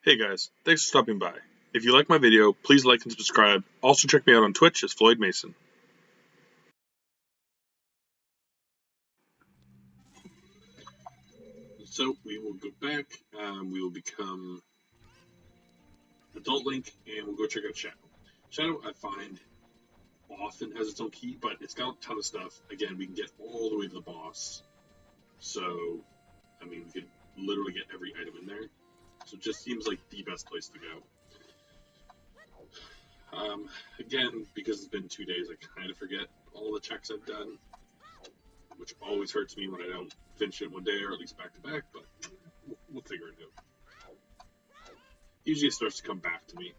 Hey guys, thanks for stopping by. If you like my video, please like and subscribe. Also check me out on Twitch as Floyd Mason. So we will go back, we will become Adult Link, and we'll go check out Shadow. Shadow, I find, often has its own key, but it's got a ton of stuff. Again, we can get all the way to the boss. So, I mean, we could literally get every item in there. So it just seems like the best place to go. Again, because it's been 2 days, I kind of forget all the checks I've done, which always hurts me when I don't finish it one day, or at least back to back, but we'll figure it out. Usually it starts to come back to me.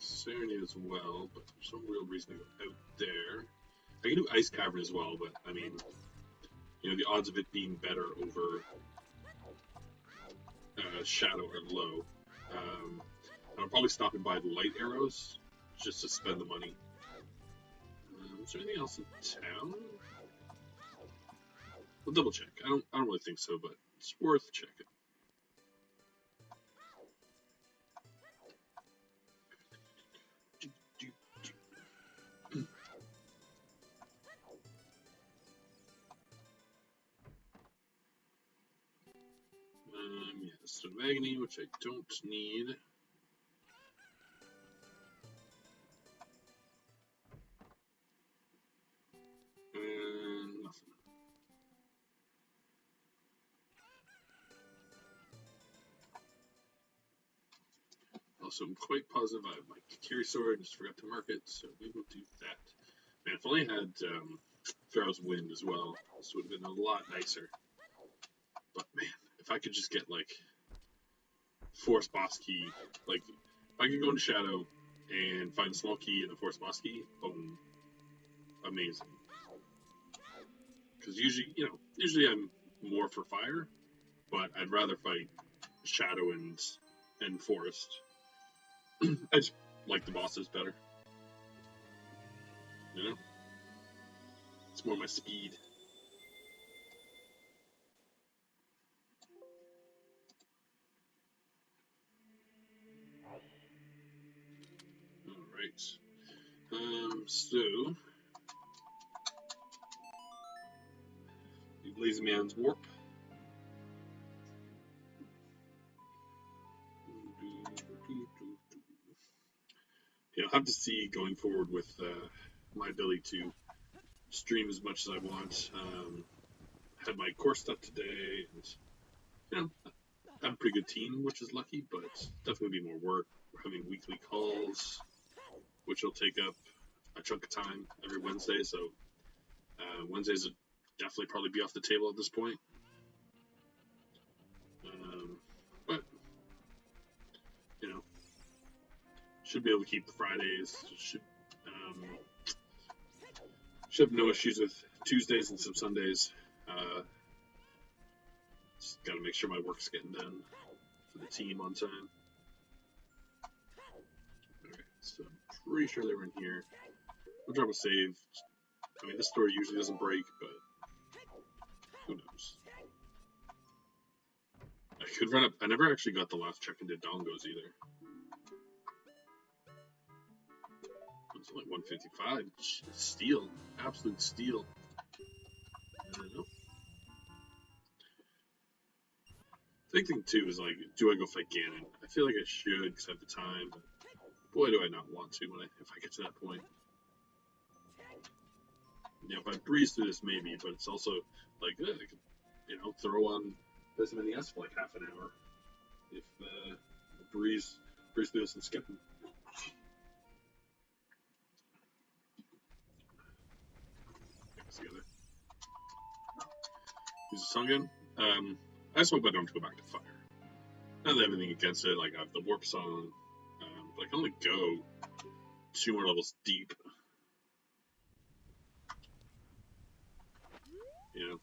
Keysanity as well, but there's no real reason to go out there. I can do Ice Cavern as well, but I mean, you know, the odds of it being better over Shadow are low. I'm probably stopping by the Light Arrows just to spend the money. Is there anything else in town? We'll double check. I don't really think so, but it's worth checking. Yeah, Stone of Agony, which I don't need. And nothing. Also, I'm quite positive I have my carry sword, just forgot to mark it, so we will do that. Man, if I only had Pharaoh's Wind as well, this would have been a lot nicer. But man, if I could just get like Force Boss Key, like if I could go into Shadow and find a small key and the Force Boss Key, boom, amazing. Because usually I'm more for fire, but I'd rather fight Shadow and Forest. I just like the bosses better. You know? It's more my speed. Alright. So Lazy Man's Warp. Yeah, I'll have to see going forward with my ability to stream as much as I want. Had my core stuff today, and you know, I have a pretty good team, which is lucky, but it's definitely be more work. We're having weekly calls, which will take up a chunk of time every Wednesday, so Wednesdays will definitely probably be off the table at this point. But you know, should be able to keep the Fridays. Should have no issues with Tuesdays and some Sundays. Just got to make sure my work's getting done for the team on time. Alright, so I'm pretty sure they were in here. I'll drop a save. I mean, this door usually doesn't break, but who knows? I could run up. I never actually got the last check into Dongos either. It's only 155. Steal. Absolute steal. I don't know. The big thing too is like, do I go fight Ganon? I feel like I should because I have the time, but boy, do I not want to if I get to that point. You know, if I breeze through this, maybe, but it's also like, I could, throw on this NES for like half an hour if breeze through this and skip them. Together. Use the song again. I just hope I don't go back to fire. Not that I have anything against it, like I have the warp song, but I can only go 2 more levels deep. You know,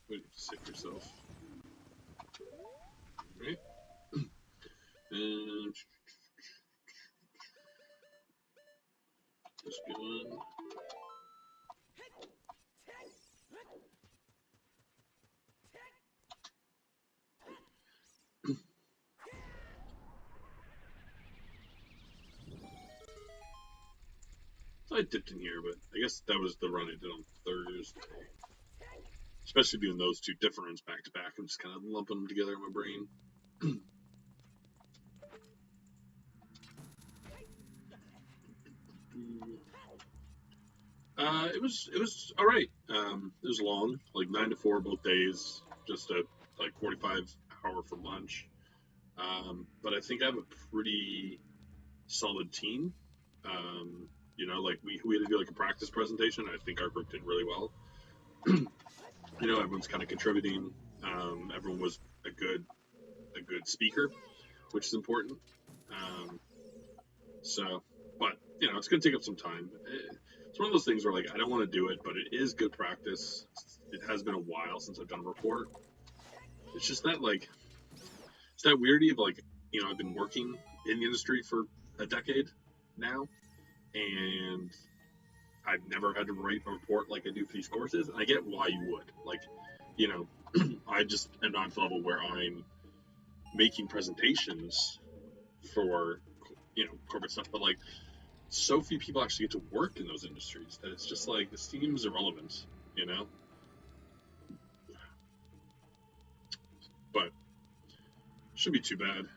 wait, save yourself. Right? And just go on. I dipped in here, but I guess that was the run I did on Thursday. Especially doing those two different runs back to back. I'm just kind of lumping them together in my brain. It was all right. It was long, like 9 to 4 both days, just a like 45 hour for lunch. But I think I have a pretty solid team. Um, like we had to do like a practice presentation. I think our group did really well. Everyone's kind of contributing. Everyone was a good speaker, which is important. Um, so, but it's going to take up some time. It's one of those things where like I don't want to do it, but it is good practice. It has been a while since I've done a report. It's just that like it's that weirdity of like I've been working in the industry for a decade now, and I've never had to write a report like I do for these courses, and I get why you would. Like, you know, I just am not at the level where I'm making presentations for corporate stuff, but like so few people actually get to work in those industries that it's just like this seems irrelevant, you know. But shouldn't be too bad.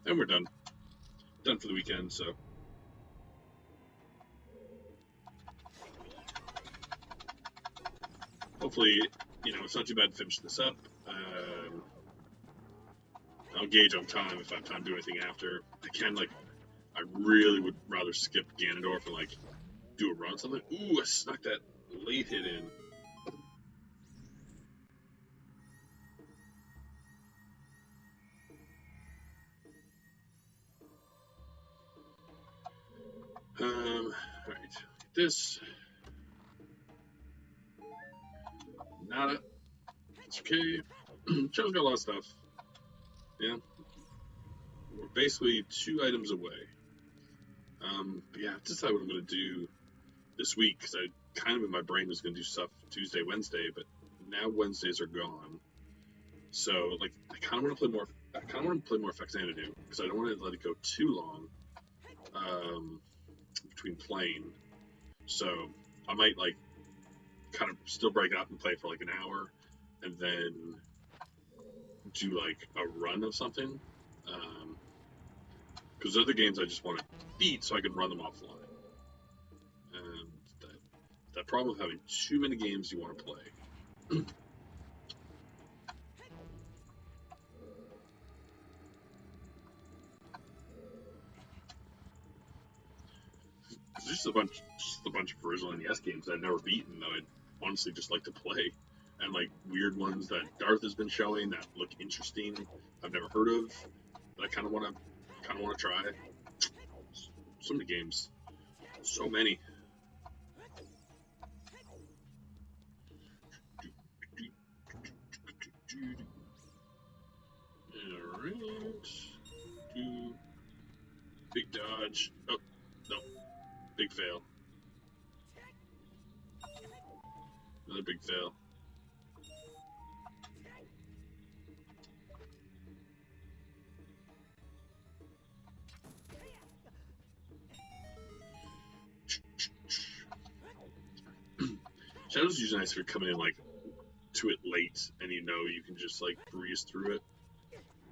And we're done for the weekend. So hopefully, it's not too bad to finish this up. I'll gauge on time if I have time to do anything after. I really would rather skip Ganondorf and like do a run something. Ooh, I snuck that late hit in. All right, this nada. It's okay. Joe's got a lot of stuff. Yeah, we're basically 2 items away. But yeah, I decide what I'm gonna do this week because I kind of in my brain was gonna do stuff Tuesday, Wednesday, but now Wednesdays are gone. So like I kind of want to play more. I kind of want to play more Xanadu because I don't want to let it go too long between playing. So I might like kind of still break up and play for like an hour, and then do like a run of something. Because other games I just want to beat so I can run them offline. And that problem of having too many games you want to play. There's just a bunch of original NES games that I've never beaten that I'd honestly just like to play, and like weird ones that Darth has been showing that look interesting. I've never heard of that I kind of want to try. So many games, so many. All right. Big dodge. Oh no, big fail. Another big fail. Shadow's usually nice if you're coming in like to it late and you can just like breeze through it.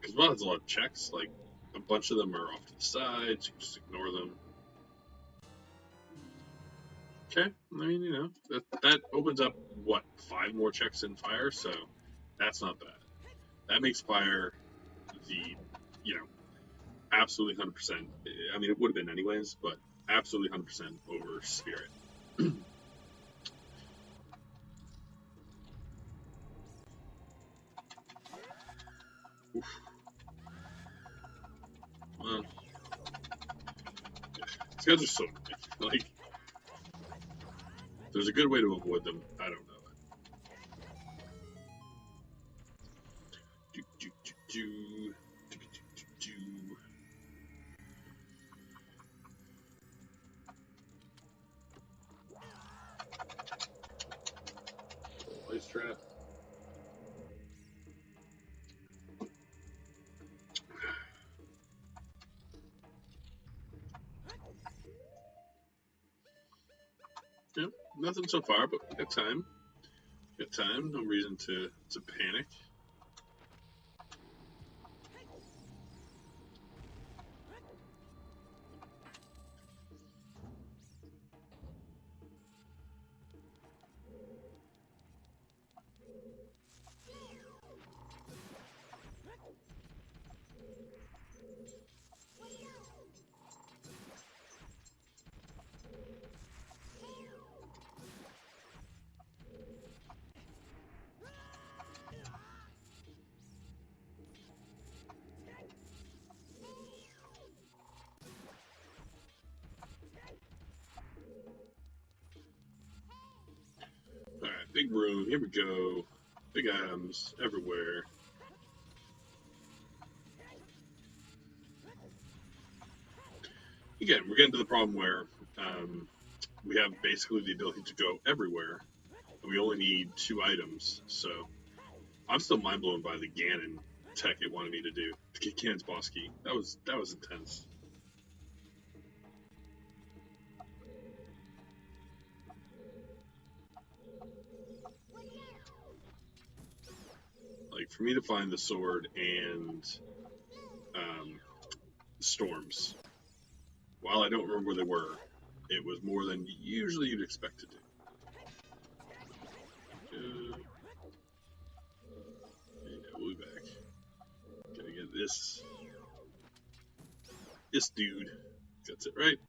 Because while it's a lot of checks, like a bunch of them are off to the sides, you can just ignore them. Okay, I mean, that opens up what 5 more checks in fire, so that's not bad. That makes fire the absolutely 100%. I mean, it would have been anyways, but absolutely 100% over spirit. Oof. Well, these guys are so like. There's a good way to avoid them. I don't know. Do, do, do, do. Ice trap. Yeah, nothing so far, but we got time. Got time. No reason to panic. Alright, big room. Here we go. Big items everywhere. Again, we're getting to the problem where we have basically the ability to go everywhere, and we only need 2 items. So I'm still mind blown by the Ganon tech it wanted me to do. To get Ganon's boss key. That was intense. Like, for me to find the sword and storms, while I don't remember where they were, it was more than usually you'd expect to do. We'll be back. Gotta get this dude. That's it, right?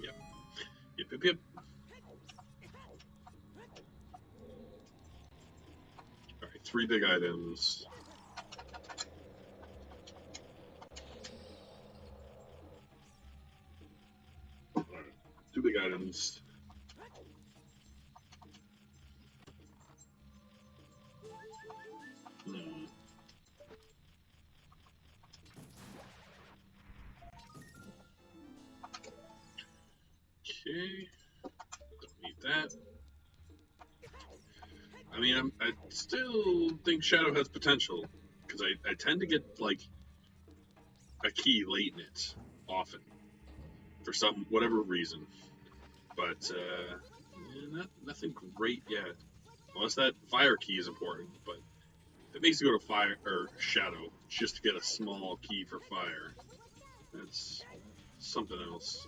Yep. Yep. Alright, 3 big items. Alright, 2 big items. Okay. Don't need that. I mean, I still think Shadow has potential, because I tend to get, like, a key late in it, often, for whatever reason. But, nothing great yet. Unless that fire key is important, but if it makes you go to fire, or Shadow, just to get a small key for fire, that's something else.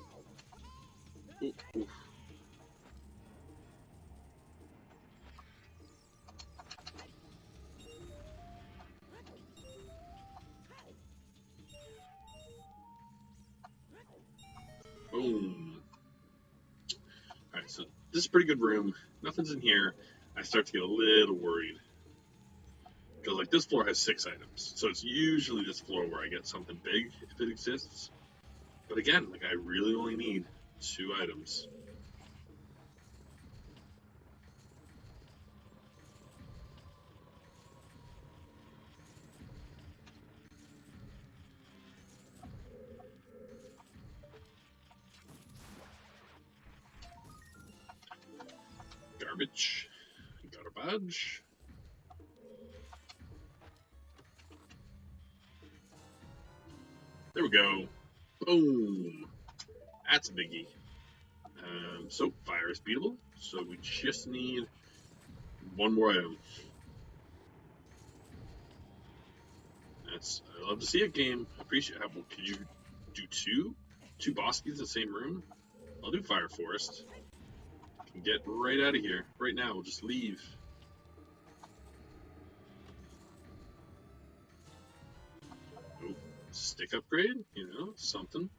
Ooh, ooh. Boom. Alright, so this is a pretty good room. Nothing's in here. I start to get a little worried. Because, like, this floor has 6 items. So it's usually this floor where I get something big, if it exists. But again, like, I really only need 2 items. Garbage. Garbage. There we go. Boom. That's a biggie. So, fire is beatable. So we just need 1 more item. I love to see it, game. I appreciate it. Could you do 2? 2 boss keys in the same room? I'll do Fire Forest. Can get right out of here. Right now, we'll just leave. Oh, stick upgrade? You know, something.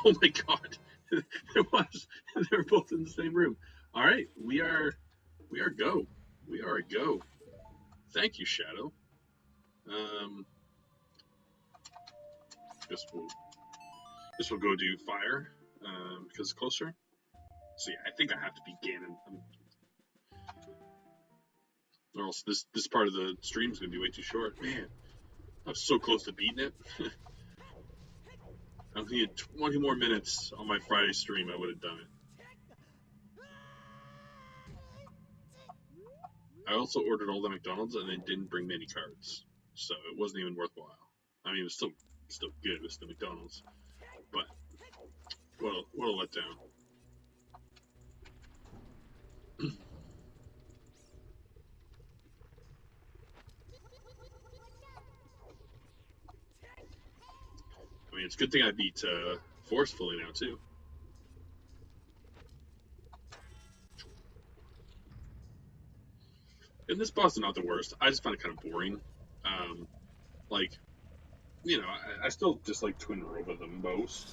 Oh my god. They're both in the same room. Alright, we are go. We are a go. Thank you, Shadow. Guess we'll go do fire, because it's closer. So yeah, I think I have to be Ganon. Or else this part of the stream is gonna be way too short. Man, I'm so close to beating it. I needed 20 more minutes on my Friday stream. I would have done it. I also ordered all the McDonald's and they didn't bring me any cards, so it wasn't even worthwhile. I mean, it was still good. It was the McDonald's, but what a letdown. I mean, it's a good thing I beat forcefully now too. And this boss is not the worst. I just find it kind of boring. Um, like, I still just like Twin Roba the most,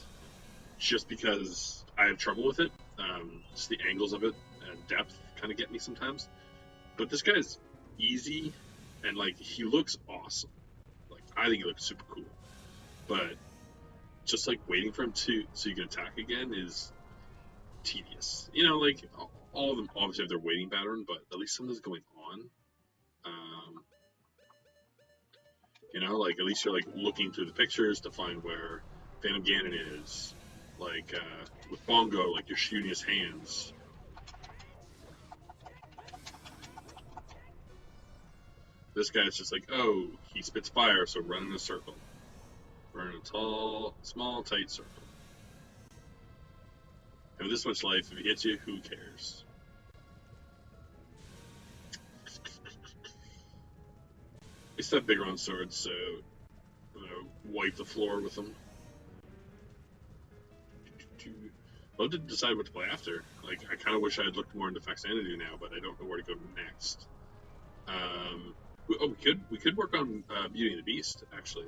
just because I have trouble with it. Just the angles of it and depth kind of get me sometimes. But this guy's easy, and like he looks awesome. Like I think he looks super cool. But just like waiting for him to so you can attack again is tedious. Like all of them obviously have their waiting pattern, but at least something's going on. Um, like at least you're like looking through the pictures to find where Phantom Ganon is. Like with Bongo, like you're shooting his hands. This guy's just like, oh, he spits fire, so run in a circle. Run in a tall, small, tight circle. And with this much life, if he hits you, who cares? They still have bigger on swords, so wipe the floor with them. Love to decide what to play after. Like, I kind of wish I had looked more into Keysanity now, but I don't know where to go next. We could work on Beauty and the Beast actually.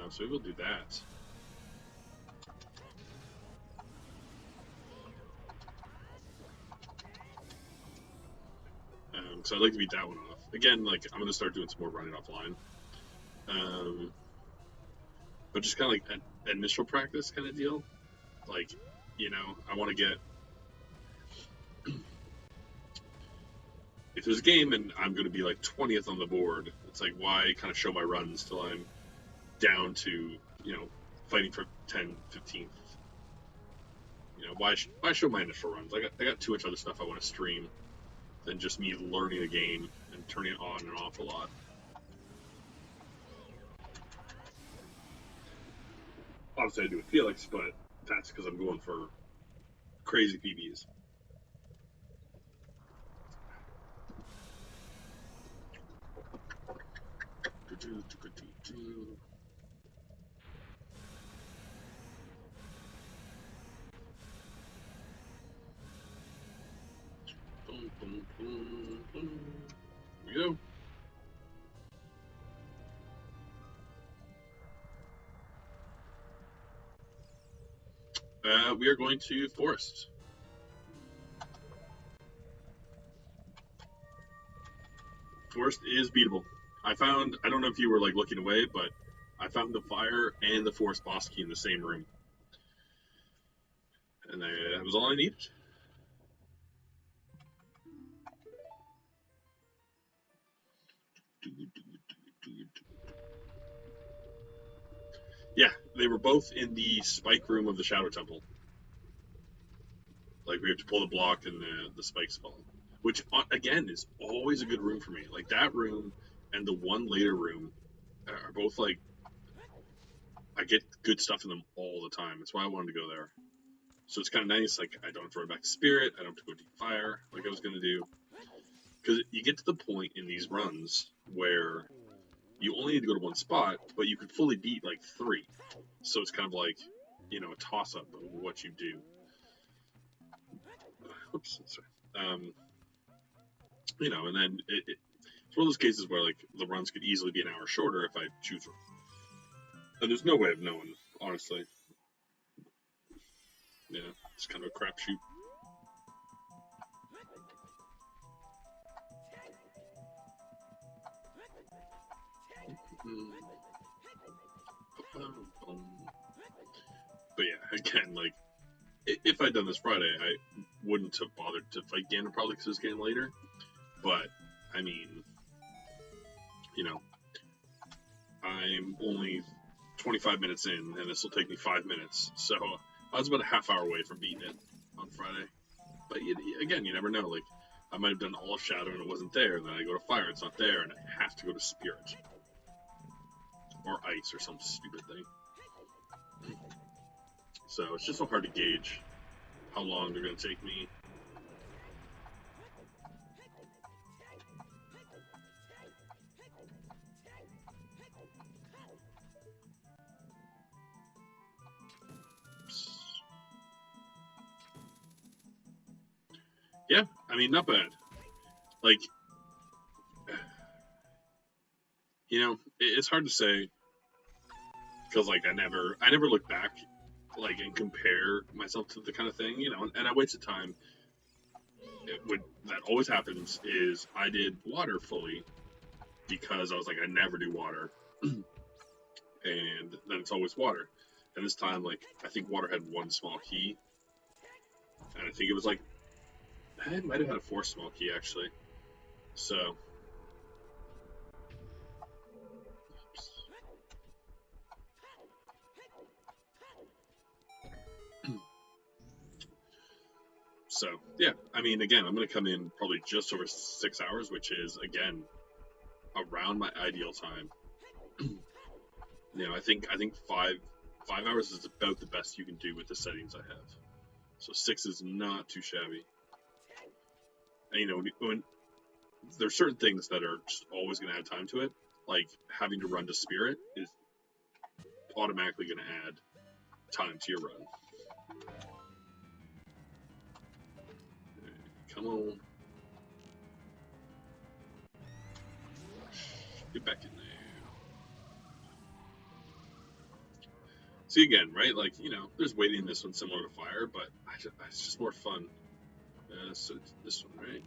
So we'll do that. So I'd like to beat that one off. Again, like I'm gonna start doing some more running offline. But just kind of like an initial practice kind of deal. Like, I want to get. If there's a game and I'm going to be like 20th on the board, it's like why kind of show my runs till I'm down to fighting for 10, 15th. Why show my initial runs? I got too much other stuff I want to stream than just me learning the game and turning it on and off a lot. Obviously, I do with Felix, but that's because I'm going for crazy PBs. Here we go. We are going to Forest. Forest is beatable. I don't know if you were like looking away, but I found the fire and the Forest boss key in the same room. And that was all I needed. Yeah, they were both in the spike room of the Shadow Temple. Like we have to pull the block and the spikes fall. Which again is always a good room for me. Like that room and the one later room are both like I get good stuff in them all the time. That's why I wanted to go there. So it's kind of nice. Like I don't have to run back to Spirit. I don't have to go deep fire like I was going to do. Because you get to the point in these runs where you only need to go to one spot, but you could fully beat like 3. So it's kind of like, a toss-up of what you do. Oops, sorry. And then it's one of those cases where like the runs could easily be an hour shorter if I choose them. And there's no way of knowing, honestly. It's kind of a crapshoot. But yeah, again, like if I'd done this Friday, I wouldn't have bothered to fight Ganon probably because it was getting later. But I mean, I'm only 25 minutes in, and this will take me 5 minutes. So I was about a half hour away from beating it on Friday. But again, you never know. Like I might have done all of Shadow and it wasn't there, and then I go to Fire, it's not there, and I have to go to Spirit. Or Ice, or some stupid thing. So it's just so hard to gauge how long they're going to take me. Yeah, I mean, not bad. Like, you know, it's hard to say because, like, I never look back, like, and compare myself to the kind of thing, you know, and I wasted time. That always happens is I did water fully because I was like, I never do water, and then it's always water. And this time, like, I think water had one small key, and I think it was like, I might have had a 4 small key actually. So. So, yeah, I mean, again, I'm going to come in probably just over 6 hours, which is, again, around my ideal time. You know, I think 5 hours is about the best you can do with the settings I have. So 6 is not too shabby. And, you know, when there's certain things that are just always going to add time to it, like having to run to Spirit is automatically going to add time to your run. Come on. Get back in there. See, again, right? Like, you know, there's waiting this one similar to Fire, but it's just more fun. So it's this one, right?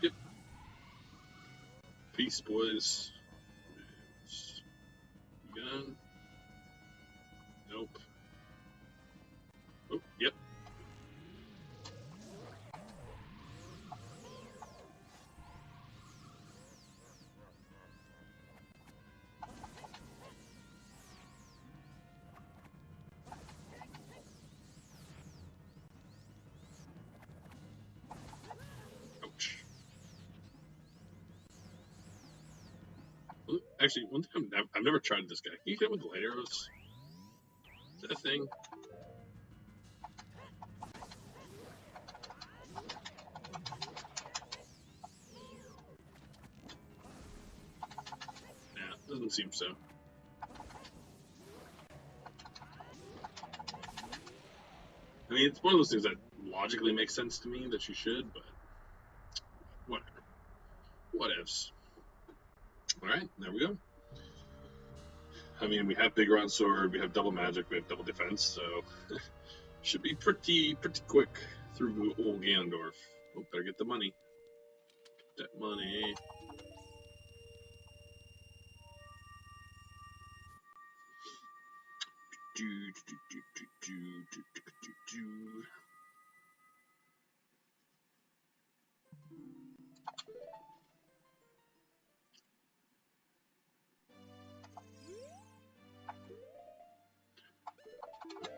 Yep. Peace, boys. Gun. Nope. Oh, yep. Ouch. Actually, one thing I've never tried this guy. Can you hit with light arrows? Is that a thing? Nah, doesn't seem so. I mean, it's one of those things that logically makes sense to me that you should, but whatever. Whatevs. Alright, there we go. I mean, we have Big Round Sword, we have double magic, we have double defense, so should be pretty quick through old Ganondorf. Oh, better get the money. Get that money.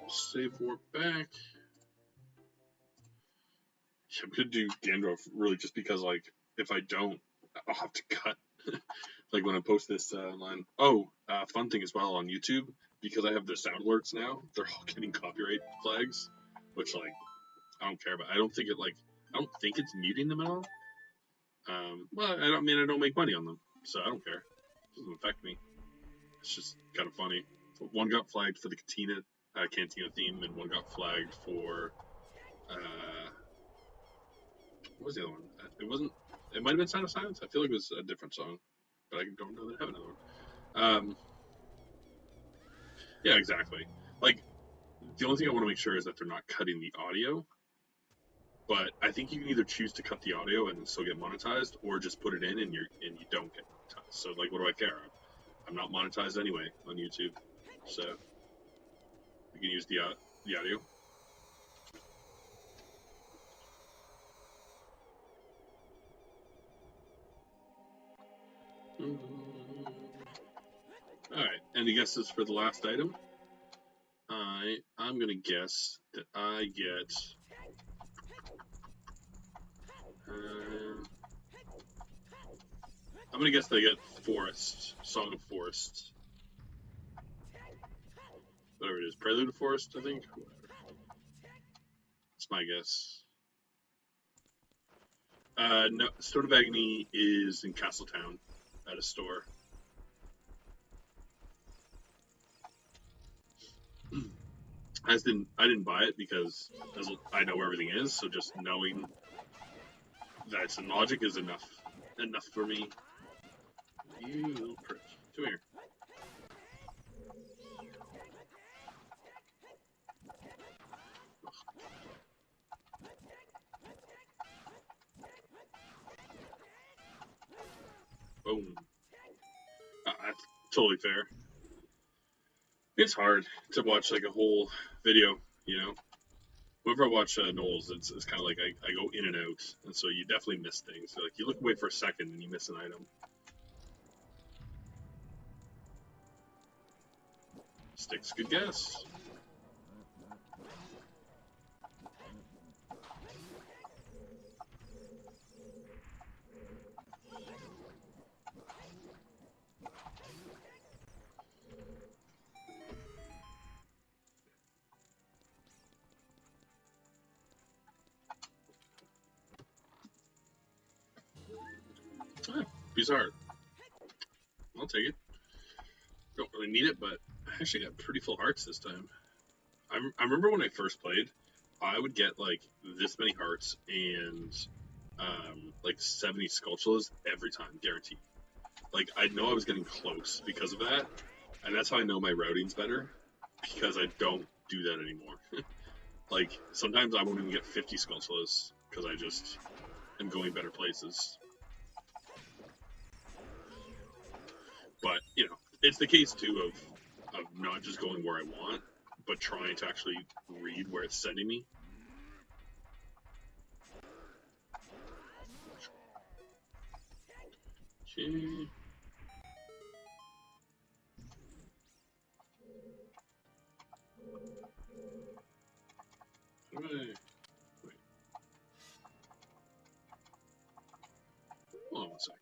Save warp back. I'm gonna do Gandalf really just because, like, if I don't, I'll have to cut. Like when I post this online. Oh, fun thing as well on YouTube, because I have the sound alerts now. They're all getting copyright flags, which, like, I don't care about. I don't think it's muting them at all. Well, I don't make money on them, so I don't care. It doesn't affect me. It's just kind of funny. One got flagged for the Cantina theme, and one got flagged for what was the other one? It wasn't. It might have been Sound of Silence. I feel like it was a different song, but I don't know that I have another one. Yeah, exactly. Like, the only thing I want to make sure is that they're not cutting the audio. But I think you can either choose to cut the audio and still get monetized, or just put it in and you don't get monetized. So, like, what do I care? I'm not monetized anyway on YouTube, so you can use the audio. All right, any guesses for the last item? I'm I'm gonna guess that I get. I'm gonna guess they get Forest, Song of Forest, whatever it is, Prelude of Forest, I think. That's my guess. No, Stone of Agony is in Castletown at a store. I didn't buy it because I know where everything is, so just knowing that it's in Logic is enough for me. You little prick. Come here. Boom. That's totally fair. It's hard to watch like a whole video, you know. Whenever I watch Knowles, it's kind of like I go in and out, and so you definitely miss things. So, like you look away for a second and you miss an item. Sticks, good guess. Ah, piece of heart. I'll take it. Don't really need it, but I actually got pretty full hearts this time. I remember when I first played, I would get like this many hearts and like 70 Skulltulas every time, guaranteed. Like I know I was getting close because of that, and that's how I know my routing's better because I don't do that anymore. Like sometimes I won't even get 50 Skulltulas because I just am going better places. But you know, it's the case too of not just going where I want, but trying to actually read where it's sending me. Okay. Wait. Hold on one sec.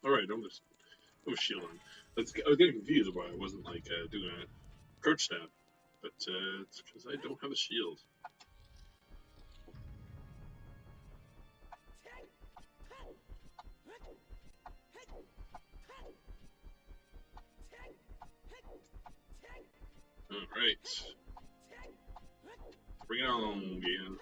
All right, I'm shielding. I was getting confused why I wasn't like doing a approach stab, but it's because I don't have a shield. All right, bring it on, again.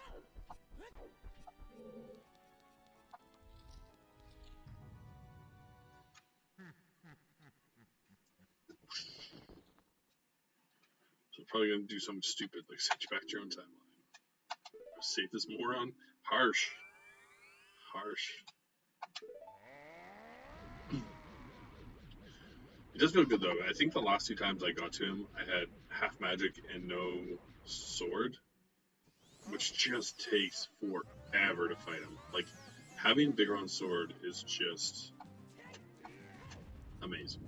So probably gonna do something stupid like set you back to your own timeline. Save this moron. Harsh. It does feel good though. I think the last two times I got to him, I had half magic and no sword, which just takes forever to fight him. Like having Bigron sword is just amazing.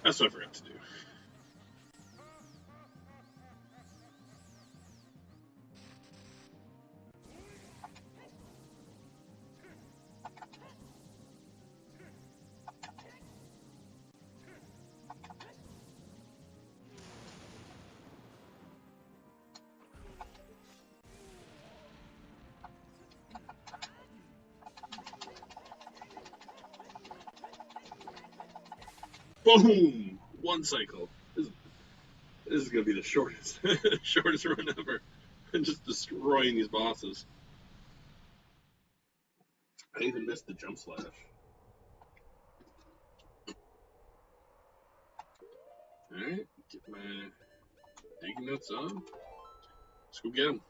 That's what I forgot to do. Boom! One cycle. This This is gonna be the shortest, shortest run ever. And just destroying these bosses. I even missed the jump slash. Alright, get my digging nuts on. Let's go get him.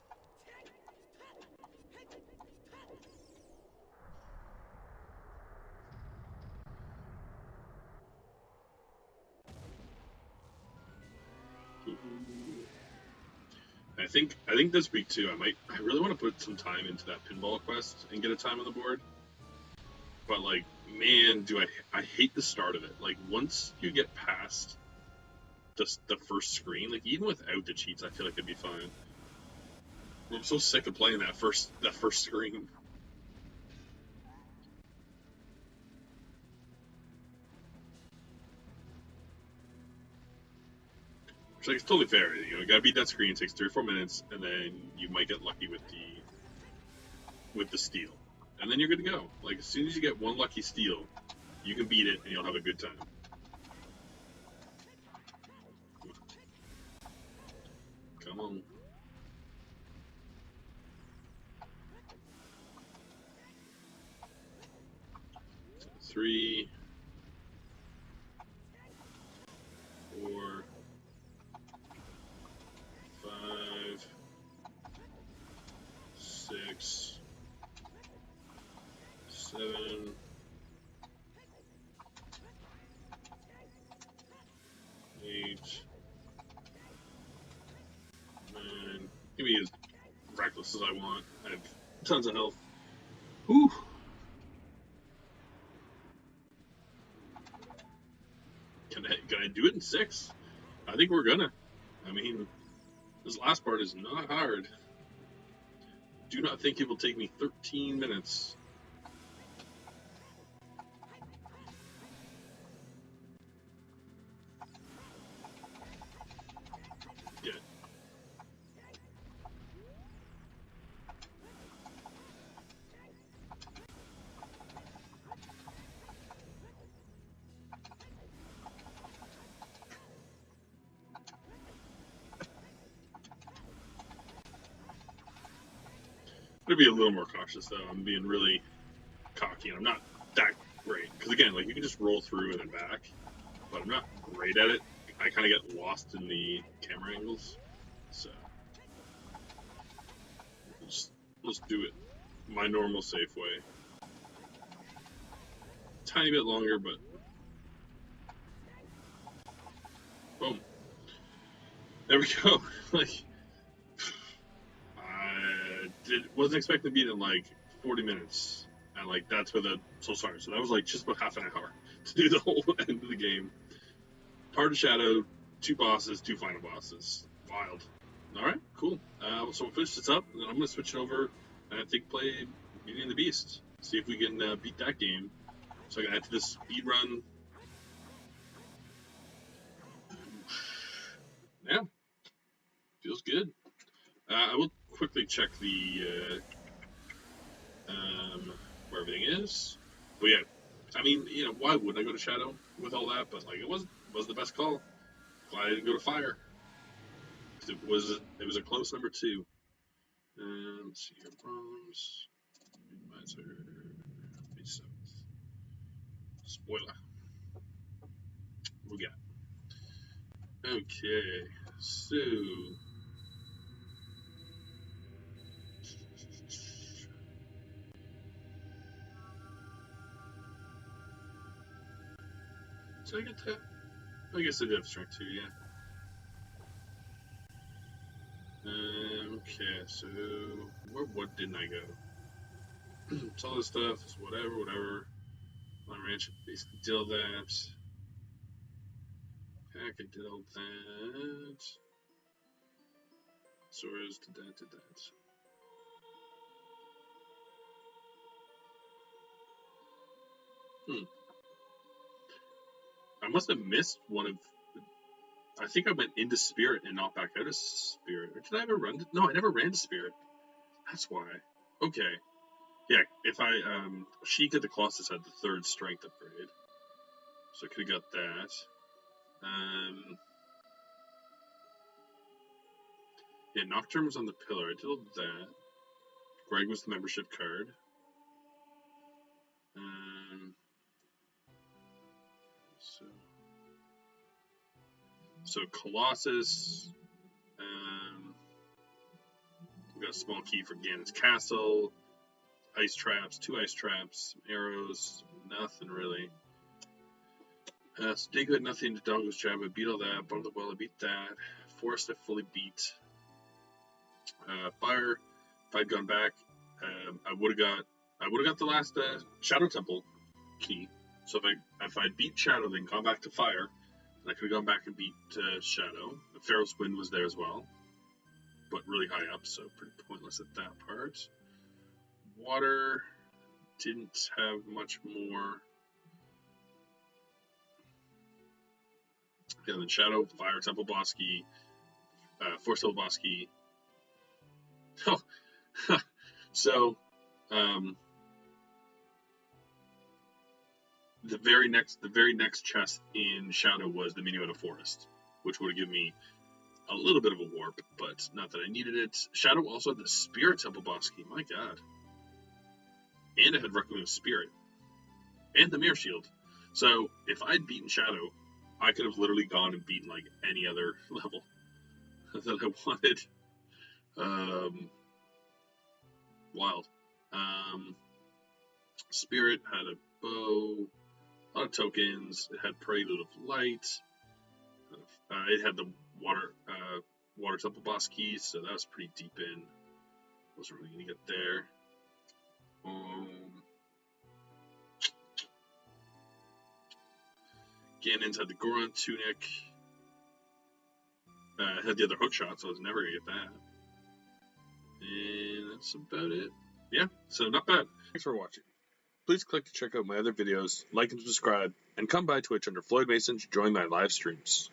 I think this week too, I really want to put some time into that pinball quest and get a time on the board. But like, man, I hate the start of it. Like once you get past the first screen, like even without the cheats, I feel like it'd be fine. I'm so sick of playing that first screen. Which like, it's totally fair. You gotta beat that screen. It takes 3 or 4 minutes, and then you might get lucky with the steal, and then you're good to go. Like as soon as you get one lucky steal, you can beat it, and you'll have a good time. Come on. So 3, 4, 5, 6, 7, 8, 9. Give me as reckless as I want. I have tons of health. Whew. Can I do it in 6? I think we're gonna. I mean, this last part is not hard. Do not think it will take me 13 minutes. Yeah. I'm gonna be a little more cautious though. I'm being really cocky, and I'm not that great. Because again, like you can just roll through and then back, but I'm not great at it. I kind of get lost in the camera angles, so let's do it my normal safe way. Tiny bit longer, but boom. There we go. Like wasn't expecting to beat in like 40 minutes, and like that's with a so sorry. So that was like just about half an hour to do the whole end of the game. Part of Shadow, 2 bosses, 2 final bosses. Wild. All right, cool. So we'll finish this up, and then I'm gonna switch over and I think play Beauty and the Beast. See if we can beat that game. So I can add to this speed run. Yeah, feels good. I will quickly check the where everything is. But yeah, I mean, why would I go to Shadow with all that? But like, it was the best call. Glad I didn't go to Fire. It was a close number 2. Let's see here, bronze. Randomizer. May 7th. Spoiler. What we got? Okay, so did I get that? I guess I did have strength 2, yeah. Okay, so what didn't I go? It's all this stuff, it's whatever. My ranch basically did all that. Heck, I did all that. Sora's did that. I must have missed one of. I think I went into Spirit and not back out of Spirit. Or did I ever run? No, I never ran to Spirit. That's why. Okay. Yeah, if I Sheik at the Colossus had the 3rd strength upgrade, so I could have got that. Yeah, Nocturne was on the pillar. I did all that. Greg was the membership card. So Colossus. We got a small key for Ganon's Castle. Ice traps, 2 ice traps, some arrows, nothing really. Stigo had nothing to Doggo's Trap. I beat all that. Bottom of the Well, I beat that. Forest, I fully beat. Fire, if I'd gone back, I would have got the last Shadow Temple key. So if I'd beat Shadow, then gone back to Fire, then I could have gone back and beat Shadow. Pharaoh's Wind was there as well, but really high up, so pretty pointless at that part. Water didn't have much more. Yeah, then Shadow, Fire, Temple Boss Key, Force Temple Boss Key. Oh, so the very next chest in Shadow was the Minuetta Forest, which would have given me a little bit of a warp, but not that I needed it. Shadow also had the Spirit Temple Boss Key. My God. And it had Requiem of Spirit. And the Mirror Shield. So, if I'd beaten Shadow, I could have literally gone and beaten, like, any other level that I wanted. Wild. Spirit had a bow, a lot of tokens. It had Prelude of Light. It had the Water Temple Boss Keys, so that was pretty deep in. Wasn't really going to get there. Ganon's had the Goron Tunic. Had the other hook shot, so I was never going to get that. And that's about it. Yeah, so not bad. Thanks for watching. Please click to check out my other videos, like and subscribe, and come by Twitch under Floyd Mason to join my live streams.